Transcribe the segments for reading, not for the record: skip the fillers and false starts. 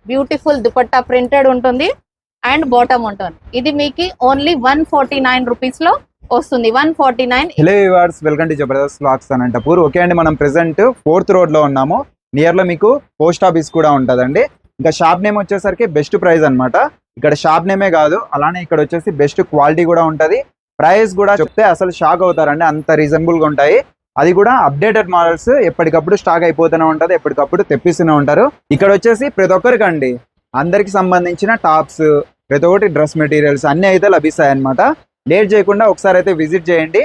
Beautiful dupatta printed ఉంటుంది and bottom ఉంటుంది. ఇది మీకు ఓన్లీ 149 రూపీస్ లో వస్తుంది. 149. Hello viewers, welcome to Jabardasth vlogs Anantapur. Okay అండి, మనం ప్రెసెంట్ 4th రోడ్ లో ఉన్నాము. నియర్ లో మీకు పోస్ట్ ఆఫీస్ కూడా ఉంటుందండి. ఇంకా షాప్ నేమ్ వచ్చేసరికి బెస్ట్ ప్రైస్ అన్నమాట. ఇక్కడ షాప్ నేమే కాదు, అలానే ఇక్కడ వచ్చేసి బెస్ట్ క్వాలిటీ కూడా ఉంటది. ప్రైస్ కూడా చెప్తే అసలు షాక్ అవుతారండి, అంత రీజనబుల్ గా ఉంటాయి. అది కూడా అప్డేటెడ్ మోడల్స్ ఎప్పటికప్పుడు స్టాక్ అయిపోతూనే ఉంటది, ఎప్పటికప్పుడు తెప్పిస్తూనే ఉంటారు. ఇక్కడ వచ్చేసి ప్రతి ఒక్కరికండి అందరికి సంబంధించిన టాప్స్, ప్రతి ఒక్కటి డ్రెస్ మెటీరియల్స్ అన్ని అయితే లభిస్తాయి అన్నమాట. లేట్ చేయకుండా ఒకసారి అయితే విజిట్ చేయండి.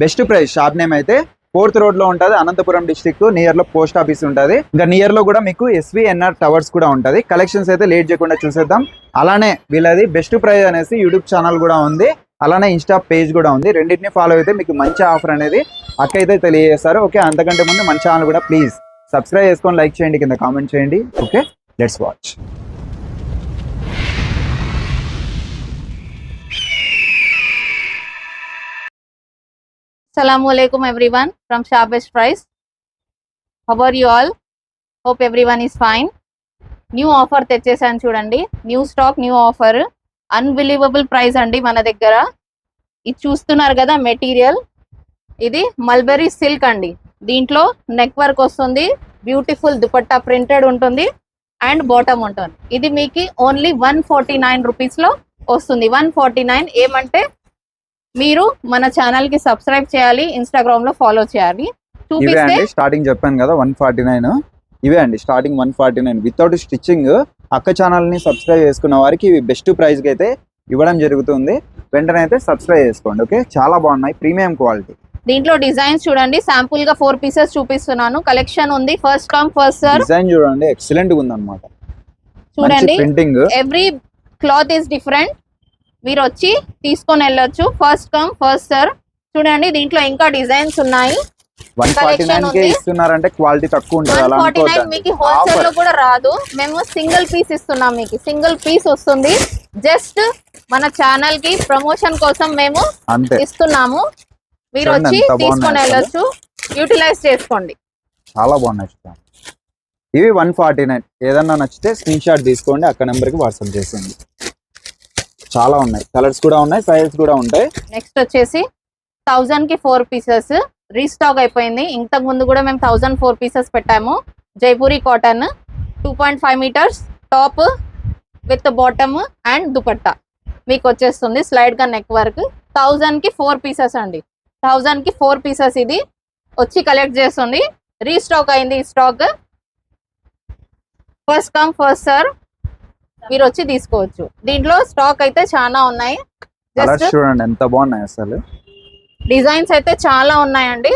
బెస్ట్ ప్రైస్ షాప్ నేమ్ అయితే 4th రోడ్ లో ఉంటది, అనంతపురం డిస్ట్రిక్ట్. నియర్ లో పోస్ట్ ఆఫీస్ ఉంటది. ఇంకా నియర్ లో కూడా మీకు SVNR టవర్స్ కూడా ఉంటది. కలెక్షన్స్ అయితే లేట్ చేయకుండా చూసేద్దాం. అలానే వీళ్ళది బెస్ట్ ప్రైస్ అనేసి యూట్యూబ్ ఛానల్ కూడా ఉంది, అలానే ఇన్స్టా పేజ్ కూడా ఉంది. రెండింటిని ఫాలో అయితే మీకు మంచి ఆఫర్ అనేది అక్క అయితే తెలియజేస్తారు. ఓకే, అంతకంటే ముందు మన ఛానల్ కూడా ప్లీజ్ సబ్స్క్రైబ్ చేసుకొని లైక్ చేయండి, కింద కామెంట్ చేయండి. Okay, let's watch. Assalamualaikum everyone from Shop Best Price. How are you all? Hope everyone is fine. New offer తెచ్చేసాను చూడండి. New stock, new offer, unbelievable price అండి మన దగ్గర. ఇది చూస్తున్నారు కదా మెటీరియల్, ఇది మల్బెరీ సిల్క్ అండి. దీంట్లో నెక్ వర్క్ వస్తుంది, బ్యూటిఫుల్ దుపట్టా ప్రింటెడ్ ఉంటుంది అండ్ బాటమ్ ఉంటుంది. ఇది మీకు ఓన్లీ 149 రూపీస్ లో వస్తుంది. 149. ఏమంటే మీరు మన ఛానల్ కి సబ్స్క్రైబ్ చేయాలి, ఇన్స్టాగ్రామ్ లో ఫాలో చేయాలి. చూపిస్తే స్టార్టింగ్ చెప్పాను కదా 149. ఇవే అండి స్టార్టింగ్ 149 వితౌట్ స్టిచ్చింగ్. అక్క ఛానల్ ని సబ్స్క్రైబ్ చేసుకున్న వారికి ఇవి బెస్ట్ ప్రైస్ కి అయితే ఇవ్వడం జరుగుతుంది. వెంటనే అయితే సబ్స్క్రైబ్ చేసుకోండి. ఓకే, చాలా బాగున్నాయి, ప్రీమియం క్వాలిటీ. దీంట్లో డిజైన్స్ చూడండి, శాంపుల్ గా 4 పీసెస్ చూపిస్తున్నాను. కలెక్షన్ ఉంది, first come first serve. Design చూడండి, ఎక్సలెంట్ గా ఉంది అన్నమాట. చూడండి, printing, every cloth is different. మీరు వచ్చి తీసుకొని వెళ్ళొచ్చు. First come first serve. చూడండి, దీంట్లో ఇంకా డిజైన్స్ ఉన్నాయి. 149 కే ఇస్తున్నారంటే క్వాలిటీ తక్కువ ఉంటుంది. 149 మీకు హోల్సేల్ లో కూడా రాదు. మేము సింగిల్ పీస్ ఇస్తున్నాం, మీకు సింగిల్ పీస్ వస్తుంది. జస్ట్ మన ఛానల్ కి ప్రమోషన్ కోసం మేము ఇస్తున్నాము. మీరు వచ్చి తీసుకొని వెళ్ళొచ్చు, యూటిలైజ్ చేసుకోండి. చాలా బాగున్నాయి. ఇవి 149. ఏదన్నా నచ్చితే స్క్రీన్ షాట్ తీసుకోండి, అక్క నెంబర్ కి వాట్సాప్ చేసేయండి. చాలా ఉన్నాయి, కలర్స్ కూడా ఉన్నాయి, సైజెస్ కూడా ఉంటాయి. నెక్స్ట్ వచ్చేసి 1000 కి 4 పీసెస్ రీస్టాక్ అయిపోయింది. ఇంతకు ముందు కూడా మేము 1000 4 పీసెస్ పెట్టాము. Jaipuri cotton 2.5 metres top with bottom and dupatta మీకు వచ్చేస్తుంది. స్లైడ్ గా నెక్ వర్క్. 1000 కి 4 పీసెస్ అండి. 1000 కి 4 పీసెస్ ఇది వచ్చి కలెక్ట్ చేస్తుంది. రీస్టాక్ అయింది ఈ stock. First come first serve, మీరు వచ్చి తీసుకోవచ్చు. దీంట్లో స్టాక్ అయితే చాలా ఉన్నాయి. చూడండి ఎంత బాగున్నాయి, అసలు డిజైన్స్ అయితే చాలా ఉన్నాయండి.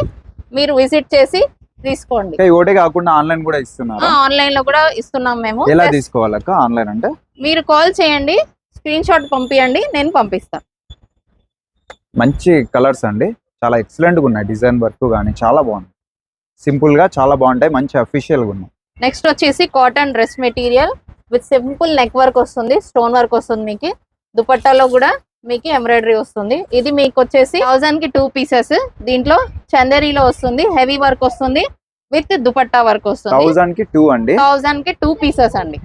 మీరు విజిట్ చేసి తీసుకోండి. ఒకటే కాకుండా ఆన్లైన్ కూడా ఇస్తున్నారు. ఆన్లైన్ లో కూడా ఇస్తున్నాం మేము. ఎలా తీసుకోవాలక్క ఆన్లైన్ అంటే? మీరు కాల్ చేయండి, స్క్రీన్ షాట్ పంపియండి, నేను పంపిస్తాను. మంచి కలర్స్ అండి, చాలా ఎక్సలెంట్ గా ఉన్నాయి. డిజైన్ వర్క్ కానీ చాలా బాగుంది, సింపుల్ గా చాలా బాగుంటాయి, మంచి అఫీషియల్ గా ఉన్నాయి. నెక్స్ట్ వచ్చేసి cotton dress material with simple neck work వస్తుంది, స్టోన్ వర్క్ వస్తుంది. మీకు దుపట్టాలో కూడా మీకు ఎంబ్రాయిడరీ వస్తుంది. ఇది మీకు వచ్చేసి 1000 కి 2 పీసెస్. దీంట్లో చందేరీలో వస్తుంది, హెవీ వర్క్ వస్తుంది విత్ దుపట్టా వర్క్ వస్తుంది. 1000 కి 2 అండి. 1000 కి 2 పీసెస్ అండి.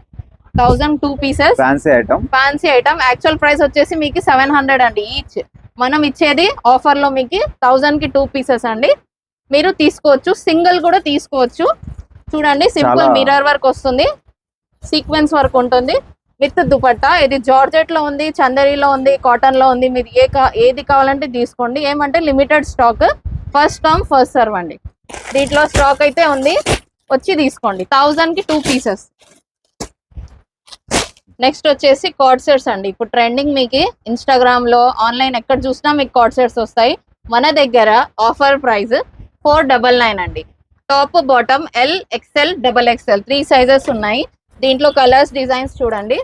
1000 2 pieces fancy item. Fancy item. Actual price వచ్చేసి మీకు 700 అండి ఈచ్. మనం ఇచ్చేది ఆఫర్ లో మీకు 1000 కి 2 పీసెస్ అండి. మీరు తీసుకోవచ్చు, సింగిల్ కూడా తీసుకోవచ్చు. చూడండి, సింపుల్ మిర్రర్ వర్క్ వస్తుంది, సీక్వెన్స్ వర్క్ ఉంటుంది విత్ దుపట్టా. ఇది జార్జెట్ లో ఉంది, చందేరీలో ఉంది, కాటన్ లో ఉంది. మీరు ఏది కావాలంటే తీసుకోండి. ఏమంటే limited stock, first come first serve అండి. దీంట్లో స్టాక్ అయితే ఉంది, వచ్చి తీసుకోండి. 1000 కి 2 పీసెస్. నెక్స్ట్ వచ్చేసి కార్డ్ సెట్స్ అండి. ఇప్పుడు ట్రెండింగ్, మీకు ఇన్స్టాగ్రామ్ లో ఆన్లైన్ ఎక్కడ చూసినా మీకు కార్డ్ సెట్స్ వస్తాయి. మన దగ్గర ఆఫర్ ప్రైస్ 499 అండి. Top bottom L, XL, XXL 3 sizes ఉన్నాయి. దీంట్లో కలర్స్, డిజైన్స్ చూడండి.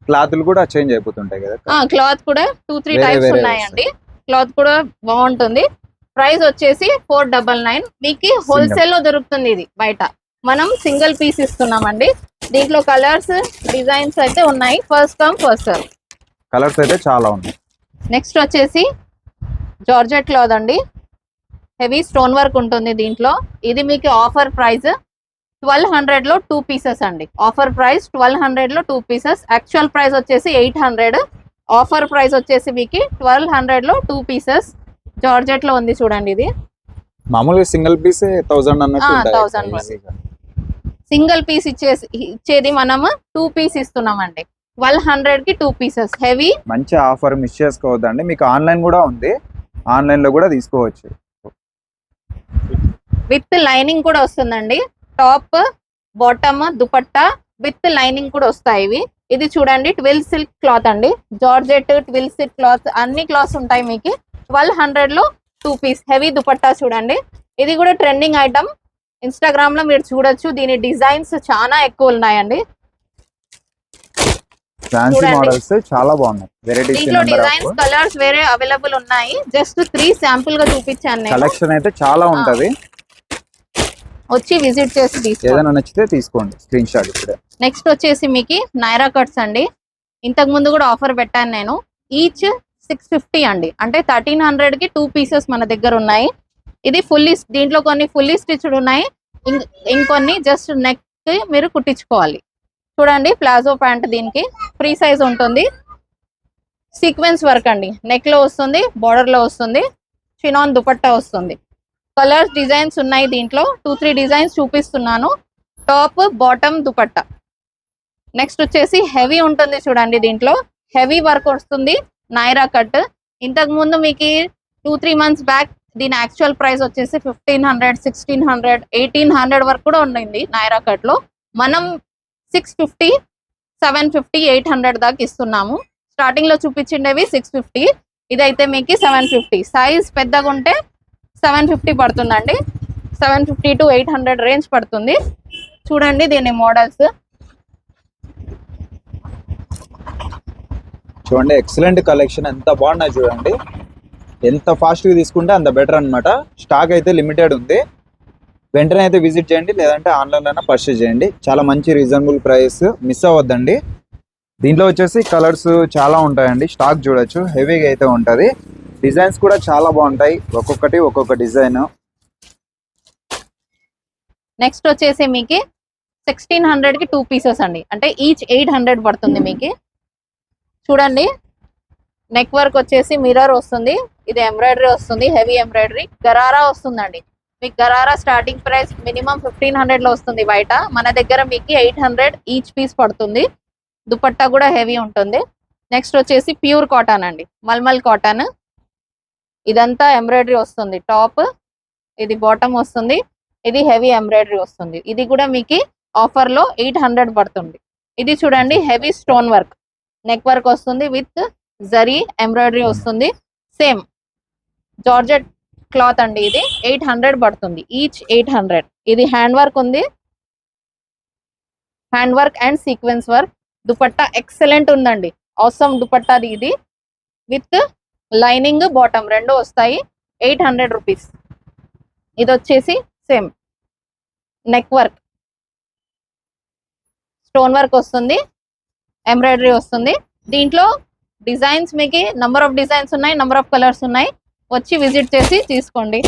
క్లాత్లు కూడా చేంజ్ అయిపోతుంటాయి కదా. క్లాత్ కూడా 2-3 టైప్స్ ఉన్నాయండి. క్లాత్ కూడా బాగుంటుంది. ప్రైస్ వచ్చేసి 499. మీకు హోల్సేల్ లో దొరుకుతుంది ఇది బయట. మనం సింగిల్ పీస్ ఇస్తున్నామండి. దీంట్లో కలర్స్, డిజైన్స్ అయితే ఉన్నాయి. First come first serve. Colours అయితే చాలా ఉన్నాయి. నెక్స్ట్ వచ్చేసి జార్జెట్ క్లాత్ అండి, హెవీ స్టోన్ వర్క్ ఉంటుంది దీంట్లో. ఇది మీకు ఆఫర్ ప్రైస్ 1200 లో 2 పీసెస్ అండి. ఆఫర్ ప్రైస్ 1200 లో 2 పీసెస్. యాక్చువల్ ప్రైస్ వచ్చేసి 800. ఆఫర్ ప్రైస్ వచ్చేసి మీకు 1200 లో 2 పీసెస్. జార్జెట్ లో ఉంది చూడండి. ఇది మామూలుగా సింగిల్ పీస్ 1000 అన్నట్టు ఉంటాయి. 1000 సింగిల్ పీస్ ఇచ్చేది మనము 2 పీస్ ఇస్తున్నామండి. 1200 కి 2 పీసెస్ హెవీ. మంచి ఆఫర్ మిస్ చేసుకోవద్దండి. మీకు ఆన్లైన్ కూడా ఉంది, ఆన్లైన్ లో కూడా తీసుకోవచ్చు. విత్ లైనింగ్ కూడా వస్తుందండి. Top bottom dupatta with lining కూడా వస్తాయి ఇవి. ఇది చూడండి ట్విల్ సిల్క్ క్లాత్ అండి. జార్జెట్ ట్విల్ సిల్క్ క్లాత్ అన్ని క్లాత్స్ ఉంటాయి మీకు. 1200 లో 2 పీస్ హెవీ దుపట్టా చూడండి. ఇది కూడా ట్రెండింగ్ ఐటమ్. ఇన్స్టాగ్రామ్ లో మీరు చూడొచ్చు. దీని డిజైన్స్ చాలా ఎక్కువ ఉన్నాయండి. ఫ్యాన్సీ మోడల్స్ చాలా బాగున్నాయి. వెరైటీస్ దీంట్లో డిజైన్స్ కలర్స్ వేరే అవైలబుల్ ఉన్నాయి. జస్ట్ 3 శాంపుల్ గా చూపించాను నేను. కలెక్షన్ అయితే చాలా ఉంటది. వచ్చి విజిట్ చేసి తీసుకోండి. ఏదైనా నచ్చితే తీసుకోండి, స్క్రీన్ షాట్ ఇప్పుడే. నెక్స్ట్ వచ్చేసి మీకు నైరా కట్స్ అండి. ఇంతకు ముందు కూడా ఆఫర్ పెట్టాను నేను. ఈచ్ 650 అండి. అంటే 1300 కి 2 పీసెస్ మన దగ్గర ఉన్నాయి. ఇది ఫుల్లీ, దీంట్లో కొన్ని ఫుల్లీ స్టిచ్డ్ ఉన్నాయి, ఇంకొన్ని జస్ట్ నెక్ కి మీరు కుట్టించుకోవాలి. చూడండి ప్లాజో ప్యాంట్, దీనికి ఫ్రీ సైజ్ ఉంటుంది. సీక్వెన్స్ వర్క్ అండి. నెక్ లో వస్తుంది, బార్డర్ లో వస్తుంది, చినాన్ దుపట్టా వస్తుంది. కలర్స్ డిజైన్స్ ఉన్నాయి దీంట్లో. 2-3 డిజైన్స్ చూపిస్తున్నాను. Top bottom dupatta. నెక్స్ట్ వచ్చేసి హెవీ ఉంటుంది చూడండి. దీంట్లో హెవీ వర్క్ వస్తుంది. నైరా కట్. ఇంతకు ముందు మీకు 2-3 మంత్స్ బ్యాక్ దీని యాక్చువల్ ప్రైస్ వచ్చేసి 1500, 1600, 1800 వరకు కూడా ఉండింది నైరా కట్ లో. మనం 650, 750, 800 దాకా ఇస్తున్నాము. స్టార్టింగ్ లో చూపించిండేవి 650, ఇదైతే మీకు 750. సైజ్ పెద్దగా ఉంటే 750 పడుతుందండి. 750 to 800 రేంజ్ పడుతుంది. చూడండి దీని మోడల్స్. చూడండి ఎక్సలెంట్ కలెక్షన్, ఎంత బాగున్నాయి చూడండి. ఎంత ఫాస్ట్ గా తీసుకుంటే అంత బెటర్ అన్నమాట. స్టాక్ అయితే లిమిటెడ్ ఉంది. వెంటనే అయితే విజిట్ చేయండి, లేదంటే ఆన్లైన్ అయినా పర్చేజ్ చేయండి. చాలా మంచి రీజనబుల్ ప్రైస్, మిస్ అవ్వద్దండి. దీంట్లో వచ్చేసి కలర్స్ చాలా ఉంటాయండి. స్టాక్ చూడొచ్చు, హెవీగా అయితే ఉంటుంది. డిజైన్స్ కూడా చాలా బాగుంటాయి, ఒక్కొక్కటి ఒక్కొక్క డిజైన్. నెక్స్ట్ వచ్చేసి మీకు 1600 కి 2 పీసెస్ అండి. అంటే ఈచ్ 800 పడుతుంది మీకు. చూడండి నెక్ వర్క్ వచ్చేసి మిర్రర్ వస్తుంది. ఇది ఎంబ్రాయిడరీ వస్తుంది, హెవీ ఎంబ్రాయిడరీ. గరారా వస్తుందండి. మీకు గరారా స్టార్టింగ్ ప్రైస్ మినిమం 1500 లో వస్తుంది బయట. మన దగ్గర మీకు 800 ఈచ్ పీస్ పడుతుంది. దుపట్టా కూడా హెవీ ఉంటుంది. నెక్స్ట్ వచ్చేసి ప్యూర్ కాటన్ అండి, మల్మల్ కాటన్. ఇదంతా ఎంబ్రాయిడరీ వస్తుంది. టాప్ ఇది బాటమ్ వస్తుంది. ఇది హెవీ ఎంబ్రాయిడరీ వస్తుంది. ఇది కూడా మీకు ఆఫర్ లో 800 పడుతుంది. ఇది చూడండి heavy stone work, neck work వస్తుంది విత్ జరీ ఎంబ్రాయిడరీ వస్తుంది. సేమ్ జార్జెట్ క్లాత్ అండి. ఇది 800 పడుతుంది, ఈచ్ 800. ఇది హ్యాండ్ వర్క్ ఉంది, hand work and sequence work. Dupatta excellent ఉందండి, ఆసమ్ దుపట్టాది. ఇది విత్ లైనింగ్ బాటమ్ రెండు వస్తాయి. 800 రూపీస్. ఇది వచ్చేసి same neck work, stone work వస్తుంది, ఎంబ్రాయిడరీ వస్తుంది. దీంట్లో డిజైన్స్ మీకు నంబర్ ఆఫ్ డిజైన్స్ ఉన్నాయి, నంబర్ ఆఫ్ కలర్స్ ఉన్నాయి. వచ్చి విజిట్ చేసి తీసుకోండి.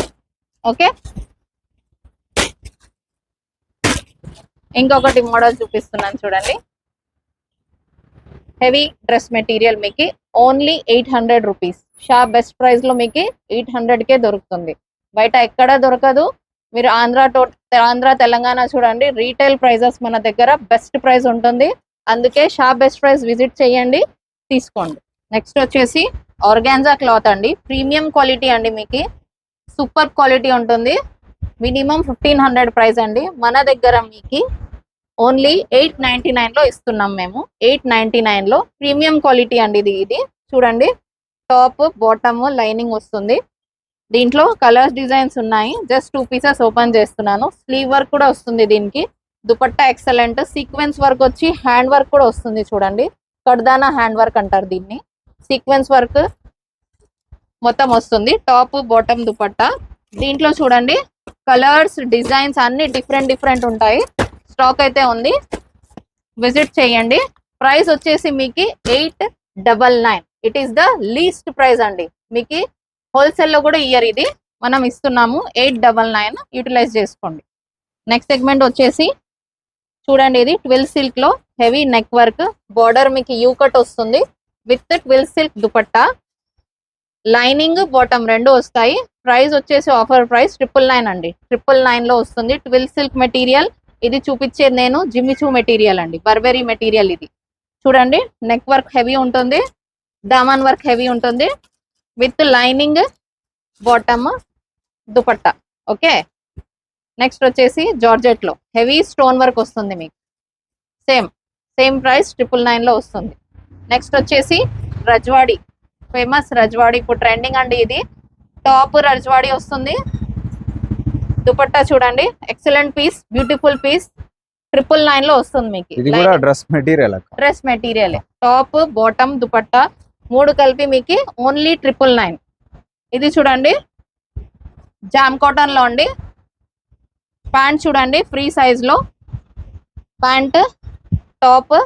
ఓకే, ఇంకొకటి మోడల్ చూపిస్తున్నాను చూడండి. హెవీ డ్రెస్ మెటీరియల్ మీకు only 800 rupees. Shop best price లో మీకు 800 కే దొరుకుతుంది. బయట ఎక్కడ దొరకదు. మీరు ఆంధ్ర తెలంగాణ చూడండి, రీటైల్ ప్రైజెస్ మన దగ్గర బెస్ట్ ప్రైస్ ఉంటుంది. అందుకే షాప్ బెస్ట్ ప్రైస్ విజిట్ చేయండి, తీసుకోండి. నెక్స్ట్ వచ్చేసి ఆర్గాన్జా క్లాత్ అండి. ప్రీమియం క్వాలిటీ అండి, మీకు సూపర్ క్వాలిటీ ఉంటుంది. మినిమం 1500 ప్రైస్ అండి. మన దగ్గర మీకు ఓన్లీ 899 లో ఇస్తున్నాం మేము. 899 లో ప్రీమియం క్వాలిటీ అండి. ఇది చూడండి, టాప్ బాటమ్ లైనింగ్ వస్తుంది. దీంట్లో కలర్స్ డిజైన్స్ ఉన్నాయి. జస్ట్ 2 పీసెస్ ఓపెన్ చేస్తున్నాను. స్లీవ్ వర్క్ కూడా వస్తుంది దీనికి. దుపట్టా ఎక్సలెంట్. సీక్వెన్స్ వర్క్ వచ్చి హ్యాండ్ వర్క్ కూడా వస్తుంది చూడండి. కడ్దానా హ్యాండ్ వర్క్ అంటారు దీన్ని. సీక్వెన్స్ వర్క్ మొత్తం వస్తుంది. Top bottom dupatta. దీంట్లో చూడండి కలర్స్ డిజైన్స్ అన్ని డిఫరెంట్ ఉంటాయి. స్టాక్ అయితే ఉంది, విజిట్ చేయండి. ప్రైస్ వచ్చేసి మీకు 899. It is the least price అండి. మీకు హోల్సేల్ లో కూడా ఇయర్ ఇది మనం ఇస్తున్నాము. 899 యూటిలైజ్ చేసుకోండి. నెక్స్ట్ సెగ్మెంట్ వచ్చేసి చూడండి ఇది ట్విల్ సిల్క్ లో హెవీ నెక్ వర్క్, బార్డర్ మీకు యూ కట్ వస్తుంది with twill silk dupatta, lining bottom రెండు వస్తాయి. ప్రైస్ వచ్చేసి ఆఫర్ ప్రైస్ 999 అండి. 999 లో వస్తుంది. Twill silk material. ఇది చూపించేది నేను జిమ్మిచూ మెటీరియల్ అండి, బర్బెరీ మెటీరియల్. ఇది చూడండి నెక్ వర్క్ హెవీ ఉంటుంది, దామన్ వర్క్ హెవీ ఉంటుంది with lining bottom dupatta. Okay, next వచ్చేసి జార్జెట్ లో హెవీ స్టోన్ వర్క్ వస్తుంది మీకు. సేమ్ ప్రైస్ 999 లో వస్తుంది. నెక్స్ట్ వచ్చేసి రజ్వాడి, ఫేమస్ రజ్వాడి, ఇప్పుడు ట్రెండింగ్ అండి. ఇది టాప్ రజ్వాడి వస్తుంది. దుపట్టా చూడండి ఎక్సలెంట్ పీస్, బ్యూటిఫుల్ పీస్. 999 లో వస్తుంది మీకు. ఇది కూడా dress material, top bottom dupatta మూడు కలిపి మీకు ఓన్లీ 999. ఇది చూడండి జామ్ కాటన్ లో అండి. ప్యాంట్ చూడండి ఫ్రీ సైజ్ లో, pant top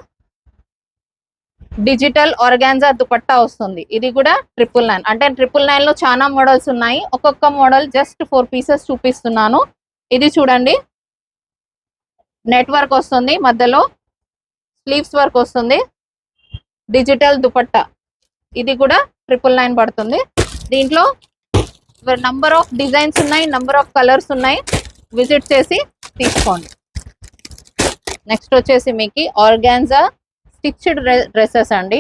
digital organza dupatta వస్తుంది. ఇది కూడా 999. అంటే 999 లో చాలా మోడల్స్ ఉన్నాయి. ఒక్కొక్క మోడల్ జస్ట్ 4 పీసెస్ చూపిస్తున్నాను. ఇది చూడండి నెట్ వర్క్ వస్తుంది, మధ్యలో స్లీవ్స్ వర్క్ వస్తుంది, డిజిటల్ దుపట్టా. ఇది కూడా 999 పడుతుంది. దీంట్లో నంబర్ ఆఫ్ డిజైన్స్ ఉన్నాయి, నంబర్ ఆఫ్ కలర్స్ ఉన్నాయి, విజిట్ చేసి తీసుకోండి. నెక్స్ట్ వచ్చేసి మీకు ఆర్గాన్జా స్టిచ్డ్ డ్రెస్సెస్ అండి.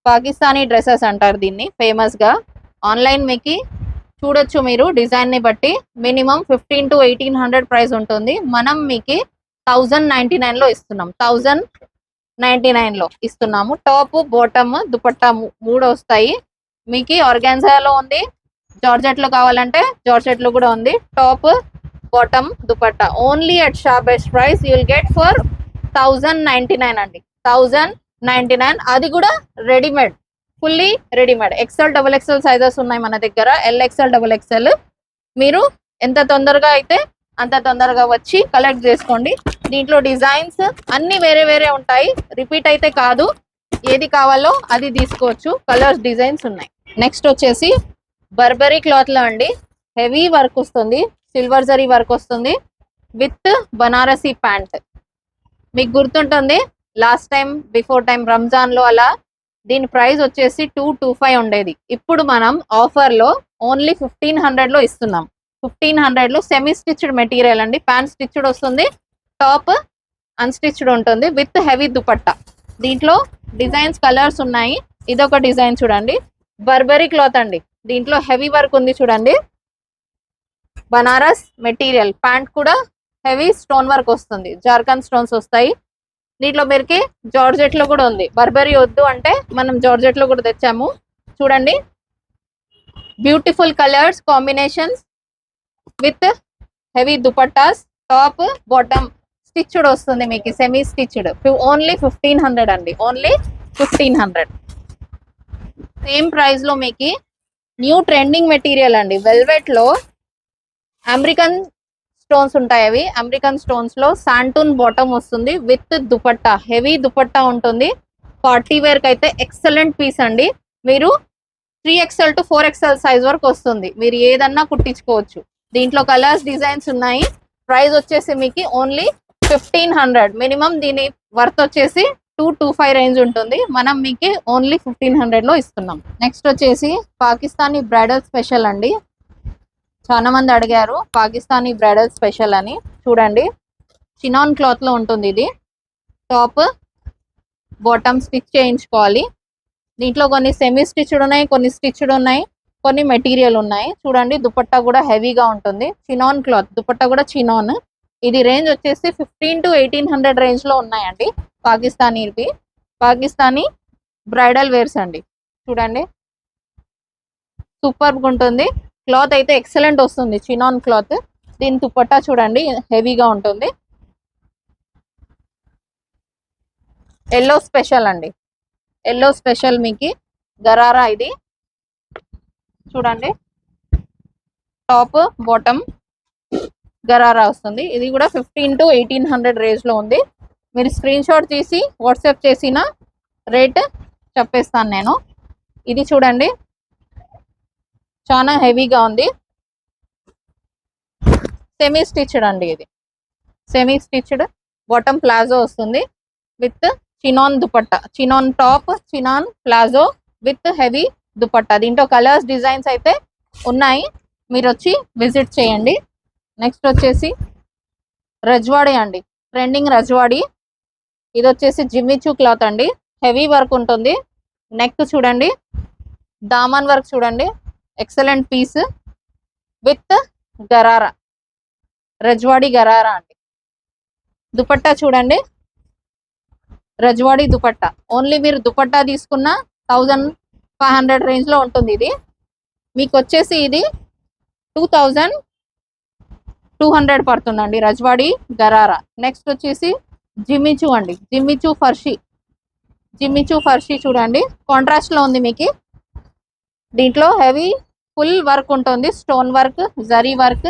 పాకిస్తానీ డ్రెస్సెస్ అంటారు దీన్ని ఫేమస్ గా. ఆన్లైన్ మీకు చూడొచ్చు మీరు డిజైన్ ని బట్టి. మినిమం 1500 to 1800 ప్రైస్ ఉంటుంది. మనం మీకు 1099 లో ఇస్తున్నాం, 1099 లో ఇస్తున్నాము. టాప్ బాటమ్ దుపట్టా మూడు వస్తాయి మీకు. ఆర్గాన్జాలో ఉంది, జార్జెట్ లో కావాలంటే జార్జెట్ లో కూడా ఉంది. Top bottom dupatta only at shop best price you will get for 1099 అండి. 1099. అది కూడా readymade, fully readymade. XL double XL sizes ఉన్నాయి మన దగ్గర, ఎల్ఎక్సెల్ డబుల్ ఎక్సెల్. మీరు ఎంత తొందరగా అయితే అంత తొందరగా వచ్చి కలెక్ట్ చేసుకోండి. దీంట్లో డిజైన్స్ అన్ని వేరే వేరే ఉంటాయి, రిపీట్ అయితే కాదు. ఏది కావాలో అది తీసుకోవచ్చు, కలర్స్ డిజైన్స్ ఉన్నాయి. నెక్స్ట్ వచ్చేసి బర్బరీ క్లాత్ లో అండి, హెవీ వర్క్ వస్తుంది, సిల్వర్ జరీ వర్క్ వస్తుంది విత్ బనారసీ ప్యాంట్. మీకు గుర్తుంటుంది last time before time Ramzan లో అలా దీని ప్రైస్ వచ్చేసి 225 ఉండేది. ఇప్పుడు మనం ఆఫర్ లో ఓన్లీ 1500 లో ఇస్తున్నాం. 1500 లో సెమీ స్టిచ్డ్ మెటీరియల్ అండి. ప్యాంట్ స్టిచ్డ్ వస్తుంది, టాప్ అన్స్టిచ్డ్ ఉంటుంది విత్ హెవీ దుపట్టా. దీంట్లో డిజైన్స్ కలర్స్ ఉన్నాయి. ఇదొక డిజైన్ చూడండి, బర్బరీ క్లాత్ అండి. దీంట్లో హెవీ వర్క్ ఉంది చూడండి, బనారస్ మెటీరియల్. ప్యాంట్ కూడా హెవీ స్టోన్ వర్క్ వస్తుంది, జార్ఖండ్ స్టోన్స్ వస్తాయి. దీంట్లో మీరుకి జార్జెట్ లో కూడా ఉంది. బర్బరీ వద్దు అంటే మనం జార్జెట్ లో కూడా తెచ్చాము. చూడండి beautiful colours combinations with heavy dupattas. Top bottom stitched వస్తుంది మీకు, సెమీ స్టిచ్డ్. ఓన్లీ 1500 అండి, ఓన్లీ 1500. సేమ్ ప్రైస్ లో మీకు న్యూ ట్రెండింగ్ మెటీరియల్ అండి, వెల్వెట్ లో అమెరికన్ స్టోన్స్ ఉంటాయి. అవి అమెరికన్ స్టోన్స్ లో శాంటూన్ బాటమ్ వస్తుంది విత్ దుపట్టా, హెవీ దుపట్టా ఉంటుంది. పార్టీ వేర్ కి అయితే ఎక్సలెంట్ పీస్ అండి. మీరు 3XL to 4XL సైజ్ వరకు వస్తుంది, మీరు ఏదన్నా కుట్టించుకోవచ్చు. దీంట్లో కలర్స్ డిజైన్స్ ఉన్నాయి. ప్రైస్ వచ్చేసి మీకు ఓన్లీ 1500. మినిమం దీని వర్త్ వచ్చేసి 225 రేంజ్ ఉంటుంది. మనం మీకు ఓన్లీ 1500 లో ఇస్తున్నాం. నెక్స్ట్ వచ్చేసి పాకిస్తానీ బ్రైడల్ స్పెషల్ అండి. చాలా మంది అడిగారు పాకిస్తానీ బ్రైడల్ స్పెషల్ అని. చూడండి చినాన్ క్లాత్ లో ఉంటుంది ఇది. టాప్ బాటమ్ స్టిచ్ చేయించుకోవాలి. దీంట్లో కొన్ని సెమీ స్టిచ్డ్ ఉన్నాయి, కొన్ని స్టిచ్డ్ ఉన్నాయి, కొన్ని మెటీరియల్ ఉన్నాయి. చూడండి దుపట్టా కూడా హెవీగా ఉంటుంది, చినాన్ క్లాత్ దుపట్టా కూడా చినాన్. ఇది రేంజ్ వచ్చేసి 1500 to 1800 రేంజ్ లో ఉన్నాయండి. పాకిస్తానీవి, పాకిస్తానీ బ్రైడల్ వేర్స్ అండి. చూడండి సూపర్ గా ఉంటుంది. క్లాత్ అయితే ఎక్సలెంట్ వస్తుంది, చినాన్ క్లాత్. దీని దుపట్టా చూడండి హెవీగా ఉంటుంది. ఎల్లో స్పెషల్ అండి, ఎల్లో స్పెషల్ మీకు గరారా. ఇది చూడండి టాప్ బాటమ్ గరారా వస్తుంది. ఇది కూడా 1500 to 1800 రేంజ్ లో ఉంది. మీరు స్క్రీన్ షాట్ తీసి వాట్సాప్ చేసిన రేట్ చెప్పేస్తాను నేను. ఇది చూడండి చాలా హెవీగా ఉంది, సెమీ స్టిచ్డ్ అండి. ఇది సెమీ స్టిచ్డ్ బాటమ్ ప్లాజో వస్తుంది with chinon dupatta, chinon top, chinon palazzo with heavy dupatta. దీంట్లో కలర్స్ డిజైన్స్ అయితే ఉన్నాయి, మీరు వచ్చి విజిట్ చేయండి. నెక్స్ట్ వచ్చేసి రజ్వాడి అండి, ట్రెండింగ్ రజ్వాడి. ఇది వచ్చేసి జిమ్మిచూ క్లాత్ అండి, హెవీ వర్క్ ఉంటుంది. నెక్ చూడండి, దామన్ వర్క్ చూడండి, excellent piece with gharara, Rajwadi gharara అండి. దుపట్టా చూడండి, రజ్వాడి దుపట్టా. ఓన్లీ మీరు దుపట్టా తీసుకున్న 1500 రేంజ్ లో ఉంటుంది. ఇది మీకు వచ్చేసి ఇది 2200 పడుతుందండి, రజ్వాడి గరారా. నెక్స్ట్ వచ్చేసి జిమ్మిచూ అండి, జిమ్మిచూ ఫర్షీ, జిమ్మిచూ ఫర్షీ చూడండి, కాంట్రాస్ట్ లో ఉంది మీకు. దీంట్లో హెవీ ఫుల్ వర్క్ ఉంటుంది, stone work, zari work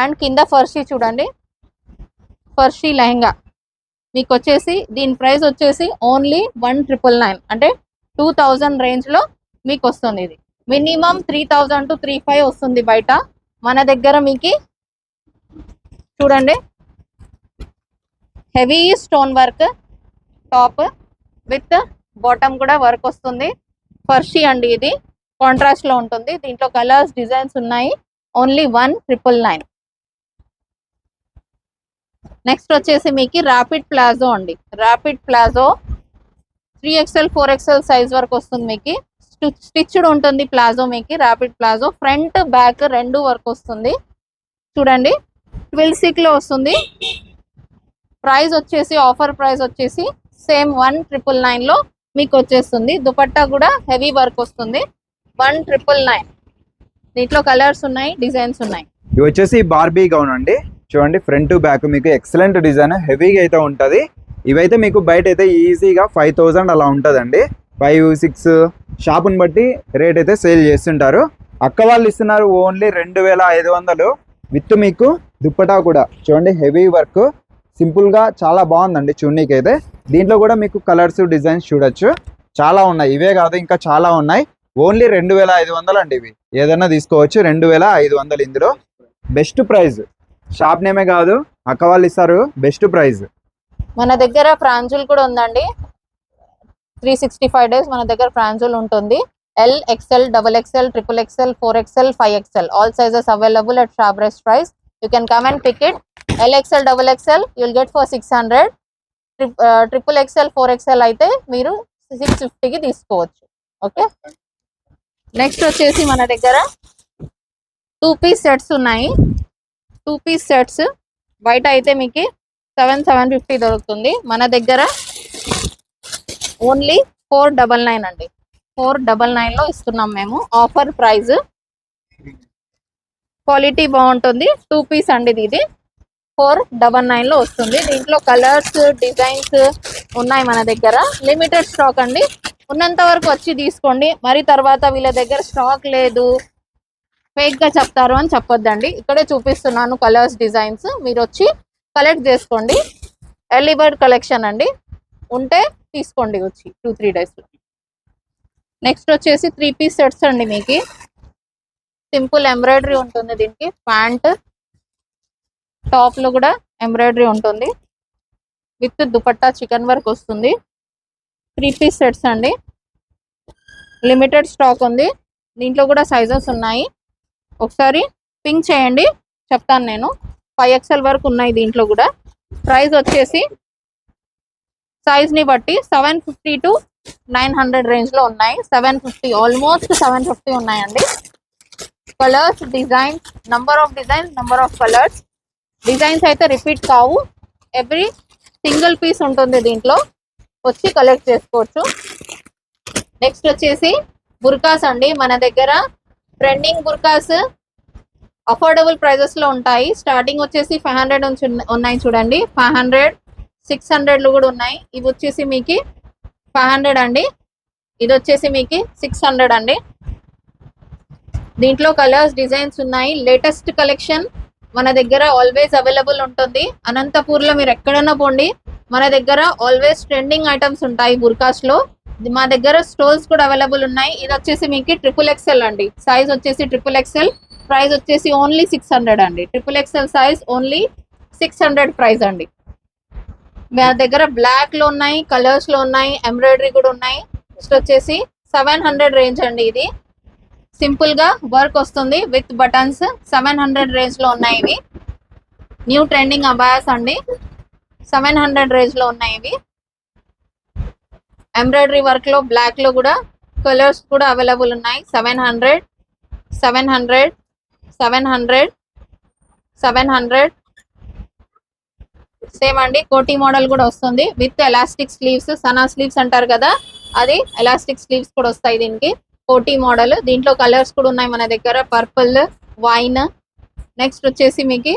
and కింద ఫర్షీ చూడండి, ఫర్షీ లెహంగా. మీకు వచ్చేసి దీని ప్రైస్ వచ్చేసి ఓన్లీ 1999, అంటే 2000 రేంజ్ లో మీకు వస్తుంది. ఇది మినిమం 3000 to 3500 వస్తుంది బయట. మన దగ్గర మీకు చూడండి heavy stone work, top with bottom కూడా వర్క్ వస్తుంది. ఫర్షీ అండి, ఇది కాంట్రాస్ట్ లో ఉంటుంది. దీంట్లో కలర్స్ డిజైన్స్ ఉన్నాయి, ఓన్లీ 1999. నెక్స్ట్ వచ్చేసి మీకు ర్యాపిడ్ ప్లాజో అండి, rapid palazzo 3XL 4XL size వరకు వస్తుంది మీకు. స్టిచ్డ్ ఉంటుంది ప్లాజో మీకు, ర్యాపిడ్ ప్లాజో ఫ్రంట్ బ్యాక్ రెండు వర్క్ వస్తుంది చూడండి. 12 లో వస్తుంది. ప్రైస్ వచ్చేసి ఆఫర్ ప్రైస్ వచ్చేసి సేమ్ 1999 లో మీకు వచ్చేస్తుంది. దుపట్టా కూడా హెవీ వర్క్ వస్తుంది, 1999. దీంట్లో కలర్స్ ఉన్నాయి, డిజైన్స్ ఉన్నాయి. ఇవి వచ్చేసి బార్బీ గౌన్ అండి, చూడండి ఫ్రంట్ టు బ్యాక్ మీకు ఎక్సలెంట్ డిజైన్, హెవీగా అయితే ఉంటుంది. ఇవైతే మీకు బయట అయితే ఈజీగా 5000 అలా ఉంటుందండి. 5-6 షాపుని బట్టి రేట్ అయితే సేల్ చేస్తుంటారు. అక్క వాళ్ళు ఇస్తున్నారు ఓన్లీ 2500 విత్ మీకు దుప్పటా కూడా చూడండి, హెవీ వర్క్, సింపుల్గా చాలా బాగుందండి చున్నీకి అయితే. దీంట్లో కూడా మీకు కలర్స్ డిజైన్స్ చూడొచ్చు, చాలా ఉన్నాయి. ఇవే కాదు ఇంకా చాలా ఉన్నాయి. ఓన్లీ 2500 అండి, ఇవి ఏదైనా తీసుకోవచ్చు. 2500 ఇందులో బెస్ట్ ప్రైస్, షాప్ నేమే కాదు అక్క వాళ్ళు ఇస్తారు బెస్ట్ ప్రైస్. మన దగ్గర ఫ్రాంజుల్ కూడా ఉందండి, 365 డేస్ మన దగ్గర ఫ్రాంజుల్ ఉంటుంది. L, XL, XXL, XXL, 4XL, 5XL, all sizes available at sharp price price. You can come and pick it. L, XL, XXL you'll get for 600. XXL, 4XL అయితే మీరు 650కి తీసుకోవచ్చు. ఓకే, నెక్స్ట్ వచ్చేసి మన దగ్గర 2 పీస్ సెట్స్ ఉన్నాయి. 2 piece sets బయట అయితే మీకు 750 దొరుకుతుంది, మన దగ్గర ఓన్లీ 499 అండి, 499 లో ఇస్తున్నాం మేము. ఆఫర్ ప్రైస్, క్వాలిటీ బాగుంటుంది. 2 పీస్ అండి ఇది, 499 లో వస్తుంది. దీంట్లో కలర్స్ డిజైన్స్ ఉన్నాయి మన దగ్గర. లిమిటెడ్ స్టాక్ అండి, ఉన్నంత వరకు వచ్చి తీసుకోండి. మరి తర్వాత వీళ్ళ దగ్గర స్టాక్ లేదు, ఫేక్ గా చెప్తారు అని చెప్పొద్దండి. ఇక్కడే చూపిస్తున్నాను కలర్స్ డిజైన్స్, మీరు వచ్చి కలెక్ట్ చేసుకోండి. ఎర్లీ బర్డ్ కలెక్షన్ అండి, ఉంటే తీసుకోండి వచ్చి 2-3 డేస్ లో. నెక్స్ట్ వచ్చేసి 3 పీస్ సెట్స్ అండి, మీకు సింపుల్ ఎంబ్రాయిడరీ ఉంటుంది. దీనికి ప్యాంట్ టాప్ లో కూడా ఎంబ్రాయిడరీ ఉంటుంది, విత్ దుపట్టా చికెన్ వర్క్ వస్తుంది. 3 పీస్ సెట్స్ అండి, లిమిటెడ్ స్టాక్ ఉంది. దీంట్లో కూడా సైజెస్ ఉన్నాయి, ఒకసారి పింక్ చేయండి చెప్తాను నేను. 5XL వరకు ఉన్నాయి దీంట్లో కూడా. ప్రైస్ వచ్చేసి సైజ్ ని బట్టి 750 to 900 రేంజ్ లో ఉన్నాయి. 750, ఆల్మోస్ట్ 750 ఉన్నాయండి. Colours designs, number of designs, number of colours. Designs అయితే రిపీట్ కావు, ఎవ్రీ సింగిల్ పీస్ ఉంటుంది దీంట్లో, వచ్చి కలెక్ట్ చేసుకోవచ్చు. నెక్స్ట్ వచ్చేసి బుర్కాస్ అండి, మన దగ్గర ట్రెండింగ్ బుర్కాస్ అఫోర్డబుల్ ప్రైజెస్ లో ఉంటాయి. స్టార్టింగ్ వచ్చేసి 500 నుంచి ఉన్నాయి చూడండి, 500, 600 కూడా ఉన్నాయి. ఇవి వచ్చేసి మీకు 500 అండి, ఇది వచ్చేసి మీకు 600 అండి. దీంట్లో కలర్స్ డిజైన్స్ ఉన్నాయి. లేటెస్ట్ కలెక్షన్ మన దగ్గర ఆల్వేస్ అవైలబుల్ ఉంటుంది. అనంతపూర్ లో మీరు ఎక్కడైనా పోండి, మన దగ్గర ఆల్వేస్ ట్రెండింగ్ ఐటమ్స్ ఉంటాయి బుర్కాస్ లో. మా దగ్గర స్టోల్స్ కూడా అవైలబుల్ ఉన్నాయి. ఇది వచ్చేసి మీకు XXL అండి, సైజ్ వచ్చేసి XXL, ప్రైస్ వచ్చేసి ఓన్లీ 600 అండి. XXL సైజ్ ఓన్లీ 600 ప్రైస్ అండి. మా దగ్గర బ్లాక్ లో ఉన్నాయి, కలర్స్ లో ఉన్నాయి, ఎంబ్రాయిడరీ కూడా ఉన్నాయి. నెక్స్ట్ వచ్చేసి 700 రేంజ్ అండి. ఇది సింపుల్ గా వర్క్ వస్తుంది విత్ బటన్స్. 700 రేంజ్ లో ఉన్నాయి ఇవి. న్యూ ట్రెండింగ్ అబాయాస్ అండి. 700 రేంజ్ లో ఉన్నాయి ఇవి. ఎంబ్రాయిడరీ వర్క్ లో బ్లాక్ లో కూడా కలర్స్ కూడా అవైలబుల్ ఉన్నాయి. 700 700 700 700 సేమ్ అండి. కోటీ మోడల్ కూడా వస్తుంది with elastic sleeves. Sana sleeves అంటారు కదా, అది ఎలాస్టిక్ స్లీవ్స్ కూడా వస్తాయి దీనికి. కోటీ మోడల్. దీంట్లో కలర్స్ కూడా ఉన్నాయి మన దగ్గర. Purple, wine. నెక్స్ట్ వచ్చేసి మీకు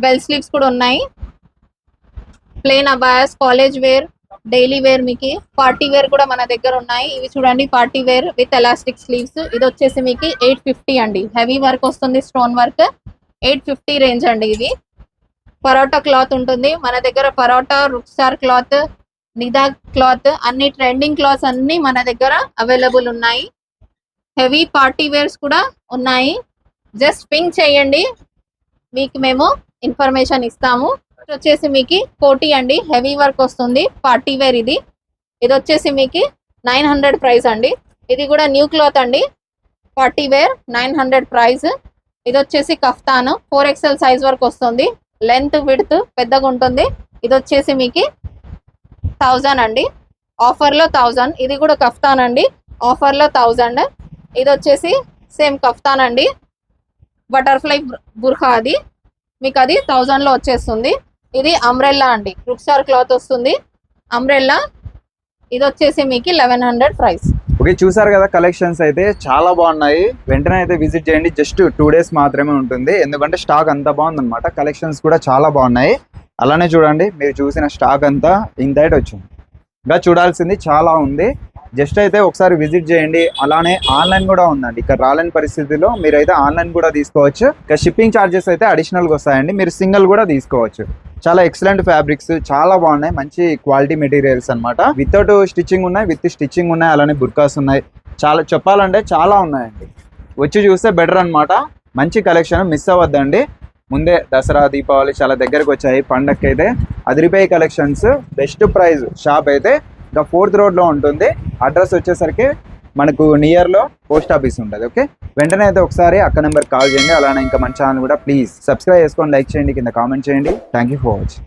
బెల్ స్లీవ్స్ కూడా ఉన్నాయి. ప్లెయిన్ అబాయాస్, కాలేజ్ వేర్, డైలీ వేర్, మీకు పార్టీ వేర్ కూడా మన దగ్గర ఉన్నాయి. ఇవి చూడండి, party wear with elastic sleeves. ఇది వచ్చేసి మీకు 850 అండి. హెవీ వర్క్ వస్తుంది, స్టోన్ వర్క్. 850 రేంజ్ అండి ఇది. పరోటా క్లాత్ ఉంటుంది మన దగ్గర. పరోటా, రుక్సార్ క్లాత్, నిదా క్లాత్, అన్ని ట్రెండింగ్ క్లాత్స్ అన్ని మన దగ్గర అవైలబుల్ ఉన్నాయి. హెవీ పార్టీ వేర్స్ కూడా ఉన్నాయి. జస్ట్ పింక్ చేయండి, మీకు మేము ఇన్ఫర్మేషన్ ఇస్తాము. వచ్చేసి మీకు కోటీ అండి. హెవీ వర్క్ వస్తుంది, పార్టీ వేర్ ఇది. ఇది వచ్చేసి మీకు 900 ప్రైస్ అండి. ఇది కూడా న్యూ క్లాత్ అండి. Party wear 900 price. ఇది వచ్చేసి కఫ్తాను. 4XL సైజ్ వరకు వస్తుంది. లెంత్ విడ్త్ పెద్దగా ఉంటుంది. ఇది వచ్చేసి మీకు 1000 అండి. ఆఫర్ లో 1000. ఇది కూడా కఫ్తాన్ అండి. ఆఫర్ లో 1000. ఇది వచ్చేసి సేమ్ కఫ్తాన్ అండి. బటర్ఫ్లై బుర్ఖా, అది మీకు అది 1000 లో వచ్చేస్తుంది. ఇది అంబ్రెల్లా అండి. రుక్సార్ క్లాత్ వస్తుంది, అంబ్రెల్లా. ఇది వచ్చేసి మీకు 1100 ప్రైస్. ఓకే, చూసారు కదా కలెక్షన్స్ అయితే చాలా బాగున్నాయి. వెంటనే అయితే విజిట్ చేయండి. జస్ట్ 2 days మాత్రమే ఉంటుంది, ఎందుకంటే స్టాక్ అంతా బాగుంది అనమాట. కలెక్షన్స్ కూడా చాలా బాగున్నాయి. అలానే చూడండి, మీరు చూసిన స్టాక్ అంతా ఇంత వచ్చింది. ఇంకా చూడాల్సింది చాలా ఉంది. జస్ట్ అయితే ఒకసారి విజిట్ చేయండి. అలానే ఆన్లైన్ కూడా ఉందండి. ఇక్కడ రాలేని పరిస్థితిలో మీరైతే ఆన్లైన్ కూడా తీసుకోవచ్చు. ఇక షిప్పింగ్ ఛార్జెస్ అయితే అడిషనల్గా వస్తాయండి. మీరు సింగిల్ కూడా తీసుకోవచ్చు. చాలా ఎక్సలెంట్ ఫ్యాబ్రిక్స్, చాలా బాగున్నాయి. మంచి క్వాలిటీ మెటీరియల్స్ అనమాట. వితౌట్ స్టిచ్చింగ్ ఉన్నాయి, విత్ స్టిచ్చింగ్ ఉన్నాయి, అలానే బుర్కాస్ ఉన్నాయి. చాలా చెప్పాలంటే చాలా ఉన్నాయండి. వచ్చి చూస్తే బెటర్ అనమాట. మంచి కలెక్షన్, మిస్ అవ్వద్దండి. ముందే దసరా, దీపావళి చాలా దగ్గరకు వచ్చాయి. పండగకి అయితే అదిరిపోయి కలెక్షన్స్. బెస్ట్ ప్రైస్ షాప్ అయితే ఇంకా 4th రోడ్లో ఉంటుంది. అడ్రస్ వచ్చేసరికి మనకు నియర్లో పోస్ట్ ఆఫీస్ ఉంటుంది. ఓకే, వెంటనే అయితే ఒకసారి అక్క నెంబర్ కాల్ చేయండి. అలానే ఇంకా మన ఛానల్ కూడా ప్లీజ్ సబ్స్క్రైబ్ చేసుకొని, లైక్ చేయండి, కింద కామెంట్ చేయండి. Thank you for watching.